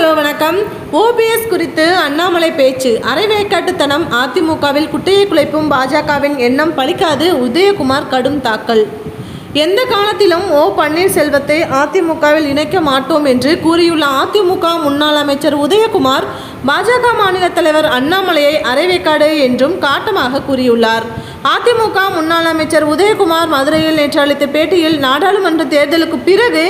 Hello வணக்கம். OPS குறித்து அண்ணாமலை பேச்சு. அரைவேக்காட்டுத்தனம். அதிமுகவில் குட்டையை குலைப்பும் பாஜகவின் எண்ணம் பலிக்காது. உதயகுமார் கடும் தாக்கல். எந்த காலத்திலும் பன்னீர்செல்வத்தை அதிமுகவில் இணைக்க மாட்டோம் என்று கூறியுள்ள அதிமுக முன்னாள் அமைச்சர் உதயகுமார் பாஜக மாநில தலைவர் அண்ணாமலையை அரைவேக்காடு என்றும் காட்டமாக கூறியுள்ளார். அதிமுக முன்னாள் அமைச்சர் உதயகுமார் மதுரையில் நேற்று அளித்த பேட்டியில் நாடாளுமன்ற தேர்தலுக்கு பிறகு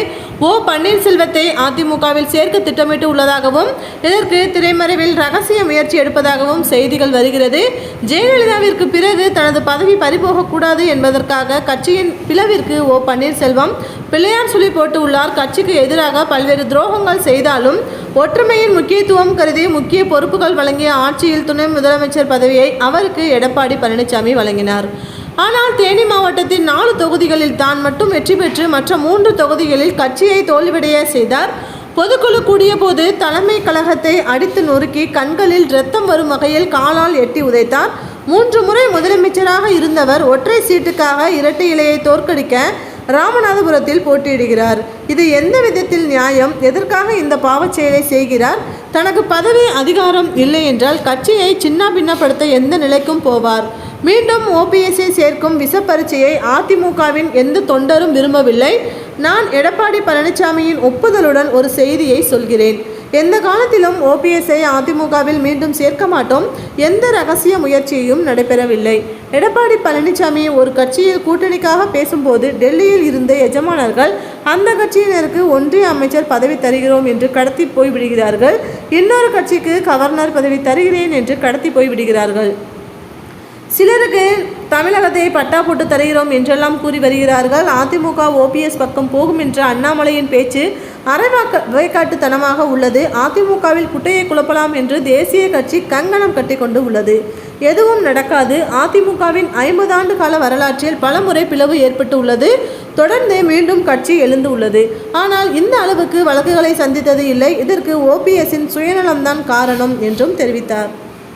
பன்னீர்செல்வத்தை அதிமுகவில் சேர்க்க திட்டமிட்டு உள்ளதாகவும் இதற்கு திரைமறைவில் ரகசிய முயற்சி எடுப்பதாகவும் செய்திகள் வருகிறது. ஜெயலலிதாவிற்கு பிறகு தனது பதவி பறிபோகக்கூடாது என்பதற்காக கட்சியின் பிளவிற்கு பன்னீர்செல்வம் பிள்ளையார் சொல்லி போட்டு உள்ளார். கட்சிக்கு எதிராக பல்வேறு துரோகங்கள் செய்தாலும் ஒற்றுமையின் முக்கியத்துவம் கருதி முக்கிய பொறுப்புகள் வழங்கிய ஆட்சியில் துணை முதலமைச்சர் பதவியை அவருக்கு எடப்பாடி பழனிசாமி வழங்கினார். ஆனால் தேனி மாவட்டத்தின் 4 தொகுதிகளில் தான் மட்டும் வெற்றி பெற்று மற்ற 3 தொகுதிகளில் கட்சியை தோல்வியடைய செய்தார். பொதுக்குழு கூடிய போது தலைமை கழகத்தை அடித்து நொறுக்கி கண்களில் இரத்தம் வரும் வகையில் காலால் எட்டி உதைத்தார். 3 முறை முதலமைச்சராக இருந்தவர் ஒற்றை சீட்டுக்காக இரட்டை இலையை தோற்கடிக்க ராமநாதபுரத்தில் போட்டியிடுகிறார். இது எந்த விதத்தில் நியாயம்? எதற்காக இந்த பாவச் செயலை செய்கிறார்? தனக்கு பதவி அதிகாரம் இல்லை என்றால் கட்சியை சின்ன பின்னப்படுத்த எந்த நிலைக்கும் போவார். மீண்டும் ஓபிஎஸ்ஐ சேர்க்கும் விஷப்பரீட்சையை அதிமுகவின் எந்த தொண்டரும் விரும்பவில்லை. நான் எடப்பாடி பழனிசாமியின் ஒப்புதலுடன் ஒரு செய்தியை சொல்கிறேன். எந்த காலத்திலும் ஓபிஎஸ்ஐ அதிமுகவில் மீண்டும் சேர்க்க மாட்டோம். எந்த ரகசிய முயற்சியும் நடைபெறவில்லை. எடப்பாடி பழனிசாமி ஒரு கட்சியில் கூட்டணிக்காக பேசும்போது டெல்லியில் இருந்த எஜமானர்கள் அந்த கட்சியினருக்கு ஒன்றிய அமைச்சர் பதவி தருகிறோம் என்று கடத்தி போய்விடுகிறார்கள். இன்னொரு கட்சிக்கு கவர்னர் பதவி தருகிறேன் என்று கடத்தி போய்விடுகிறார்கள். சிலருக்கு தமிழகத்தை பட்டா போட்டு தருகிறோம் என்றெல்லாம் கூறி வருகிறார்கள். அதிமுக ஓபிஎஸ் பக்கம் போகும் என்ற அண்ணாமலையின் பேச்சு அரைவேக்காட்டுத்தனமாக உள்ளது. அதிமுகவில் குட்டையை குழப்பலாம் என்று தேசிய கட்சி கங்கணம் கட்டி கொண்டு உள்ளது. எதுவும் நடக்காது. அதிமுகவின் 50 ஆண்டு கால வரலாற்றில் பலமுறை பிளவு ஏற்பட்டு உள்ளது. தொடர்ந்து மீண்டும் கட்சி எழுந்து உள்ளது. ஆனால் இந்த அளவுக்கு வழக்குகளை சந்தித்தது இல்லை. இதற்கு ஓபிஎஸ்ஸின் சுயநலம்தான் காரணம் என்றும் தெரிவித்தார்.